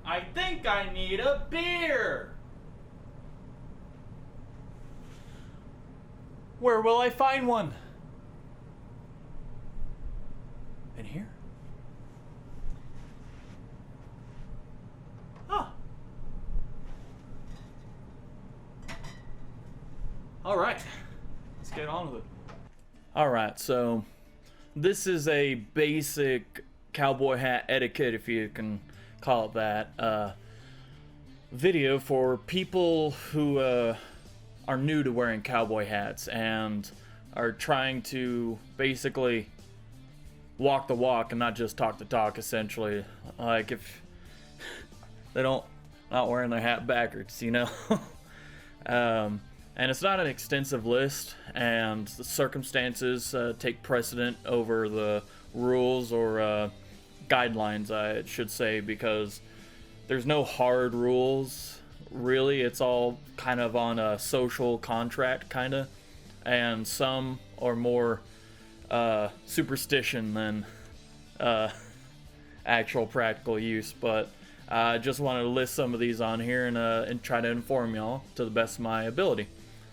I think I need a beer. Where will I find one? In here? Huh. All right, let's get on with it. All right, so this is a basic cowboy hat etiquette, if you can call it that, video for people who are new to wearing cowboy hats and are trying to basically walk the walk and not just talk the talk, essentially. Like if they not wearing their hat backwards, you know. And it's not an extensive list, and the circumstances take precedent over the rules or guidelines, I should say, because there's no hard rules, really. It's all kind of on a social contract, kind of, and some are more superstition than actual practical use, but I just wanted to list some of these on here and try to inform y'all to the best of my ability.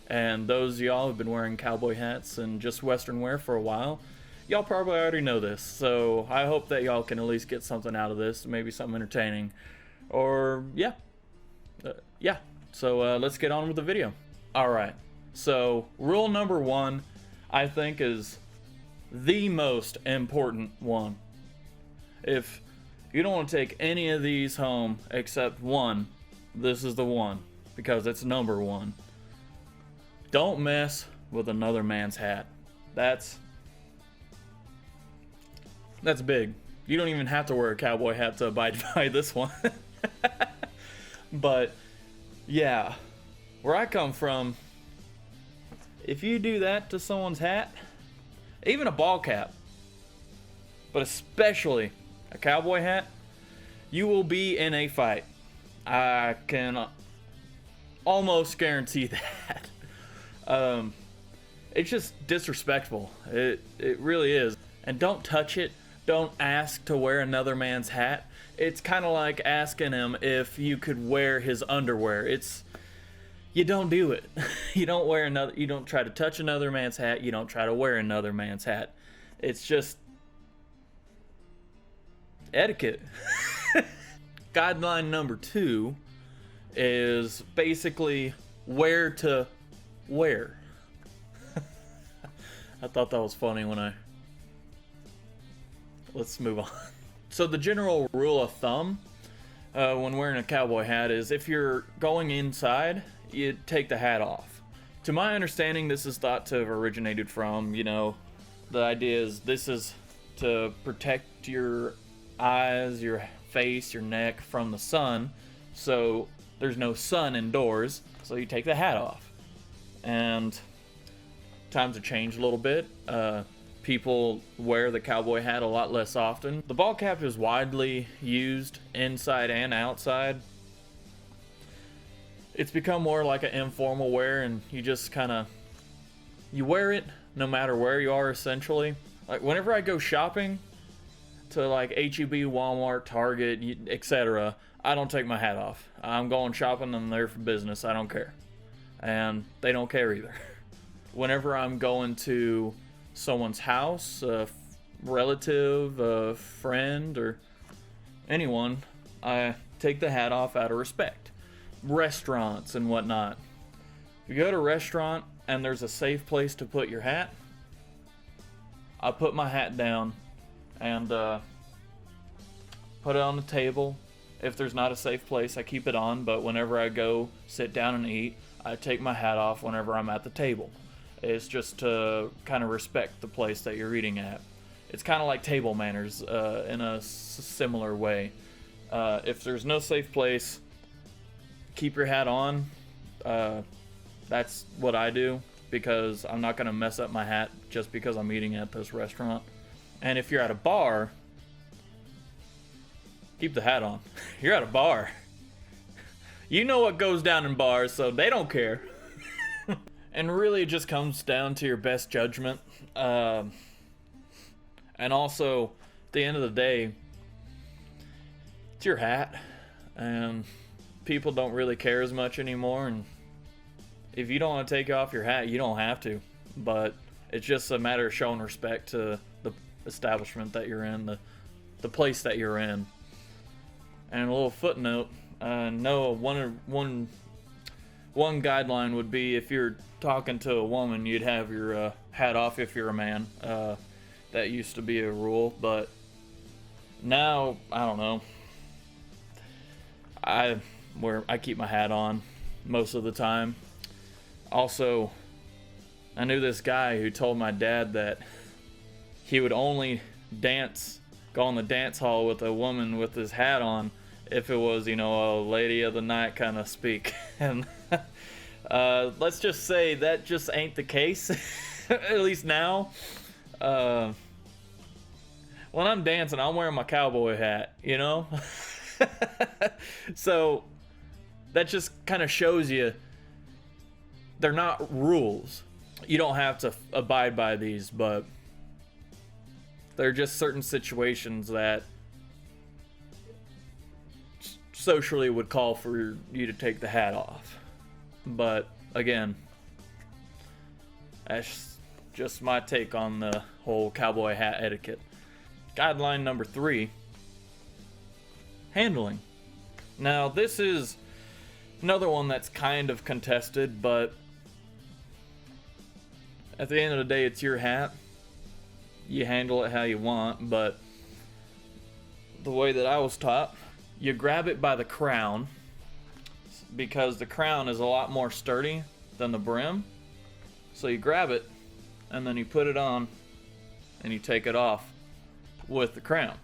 And those of y'all who've been wearing cowboy hats and just Western wear for a while, y'all probably already know this, so I hope that y'all can at least get something out of this, maybe something entertaining, or yeah. So let's get on with the video. Alright, so rule number one, I think, is the most important one. If you don't want to take any of these home except one, this is the one, because it's number one. Don't mess with another man's hat. That's big. You don't even have to wear a cowboy hat to abide by this one. But yeah, where I come from, if you do that to someone's hat, even a ball cap, but especially a cowboy hat, you will be in a fight. I can almost guarantee that. It's just disrespectful. It really is. And don't touch it. Don't ask to wear another man's hat. It's kind of like asking him if you could wear his underwear. You don't do it. You don't try to touch another man's hat. You don't try to wear another man's hat. It's just etiquette. Guideline number two is basically where to wear. I thought that was funny let's move on. So the general rule of thumb when wearing a cowboy hat is if you're going inside, you take the hat off. To my understanding, this is thought to have originated from, the idea is this is to protect your eyes, your face, your neck from the sun, so there's no sun indoors, so you take the hat off. And times have changed a little bit. People wear the cowboy hat a lot less often. The ball cap is widely used inside and outside. It's become more like an informal wear, and you just you wear it no matter where you are, essentially. Like whenever I go shopping to like H-E-B, Walmart, Target, etc., I don't take my hat off. I'm going shopping, I'm there for business, I don't care. And they don't care either. Whenever I'm going to someone's house, a relative, a friend, or anyone, I take the hat off out of respect. Restaurants and whatnot. If you go to a restaurant and there's a safe place to put your hat, I put my hat down and put it on the table. If there's not a safe place, I keep it on, but whenever I go sit down and eat, I take my hat off whenever I'm at the table. It's just to kind of respect the place that you're eating at. It's kind of like table manners in a similar way. If there's no safe place, keep your hat on. That's what I do, because I'm not going to mess up my hat just because I'm eating at this restaurant. And if you're at a bar, keep the hat on. You're at a bar. You know what goes down in bars, so they don't care. And really, it just comes down to your best judgment. And also, at the end of the day, it's your hat. and people don't really care as much anymore. And if you don't want to take off your hat, you don't have to, but it's just a matter of showing respect to the establishment that you're in, the place that you're in. And a little footnote, no, one guideline would be if you're talking to a woman, you'd have your hat off if you're a man. That used to be a rule, but now, I don't know. I keep my hat on most of the time. Also, I knew this guy who told my dad that he would only go on the dance hall with a woman with his hat on if it was, a lady of the night kind of speak. And let's just say that just ain't the case, at least now. When I'm dancing, I'm wearing my cowboy hat, So that just kind of shows you they're not rules. You don't have to abide by these, but they're just certain situations that socially would call for you to take the hat off. But again, that's just my take on the whole cowboy hat etiquette. Guideline number 3, handling. Now, this is another one that's kind of contested, but at the end of the day, it's your hat. You handle it how you want, but the way that I was taught, you grab it by the crown, because the crown is a lot more sturdy than the brim. So you grab it, and then you put it on, and you take it off with the crown.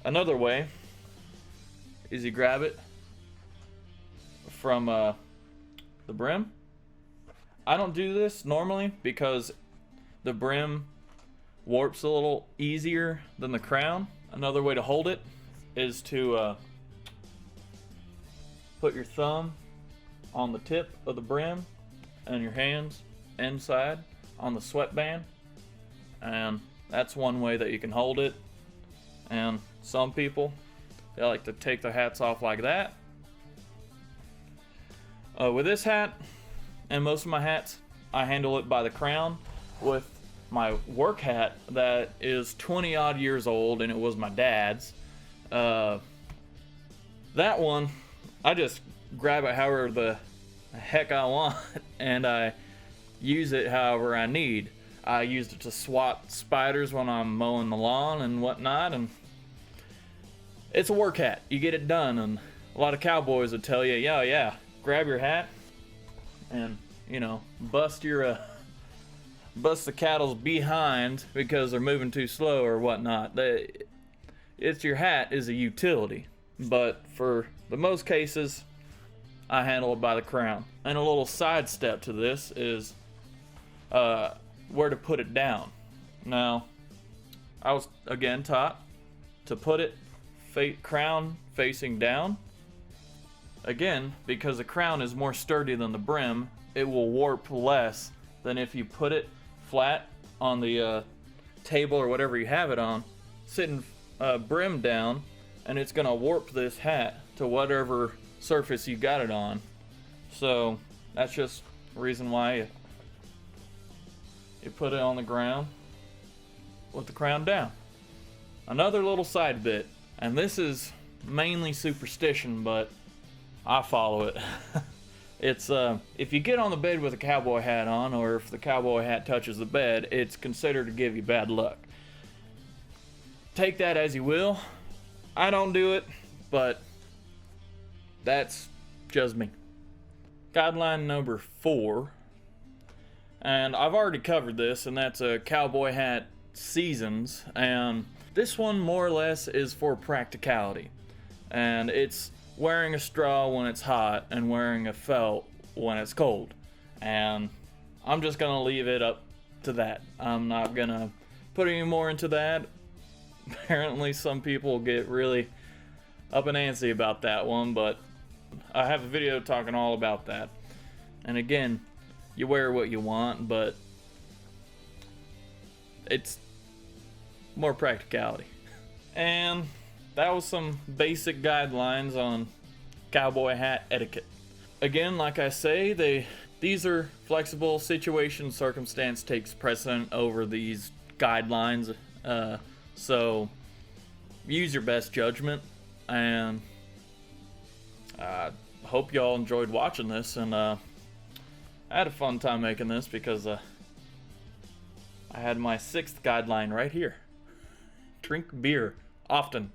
Another way is you grab it from the brim. I don't do this normally because the brim warps a little easier than the crown. Another way to hold it is to put your thumb on the tip of the brim and your hands inside on the sweatband, and that's one way that you can hold it. And some people, they like to take their hats off like that. With this hat and most of my hats, I handle it by the crown. With my work hat that is 20 odd years old and it was my dad's, that one, I just grab it however the heck I want and I use it however I need. I used it to swat spiders when I'm mowing the lawn and whatnot, and it's a work hat. You get it done, and a lot of cowboys would tell you, yeah, grab your hat and, bust the cattle's behind because they're moving too slow or whatnot. It's your hat is a utility, but for the most cases, I handle it by the crown. And a little side step to this is where to put it down. Now, I was again taught to put it crown facing down. Again, because the crown is more sturdy than the brim, it will warp less than if you put it flat on the table or whatever you have it on, sitting brim down, and it's gonna warp this hat to whatever surface you got it on. So that's just the reason why you put it on the ground with the crown down. Another little side bit, and this is mainly superstition, but I follow it. It's if you get on the bed with a cowboy hat on, or if the cowboy hat touches the bed, it's considered to give you bad luck. Take that as you will. I don't do it, but that's just me. Guideline number 4, and I've already covered this, and that's a cowboy hat seasons, and this one more or less is for practicality, and it's wearing a straw when it's hot and wearing a felt when it's cold. And I'm just gonna leave it up to that. I'm not gonna put any more into that. Apparently some people get really up and antsy about that one, but I have a video talking all about that. And again, you wear what you want, but it's more practicality. And that was some basic guidelines on cowboy hat etiquette. Again, like I say, these are flexible. Situation, circumstance takes precedent over these guidelines. So use your best judgment, and I hope y'all enjoyed watching this, and I had a fun time making this because I had my 6th guideline right here. Drink beer often.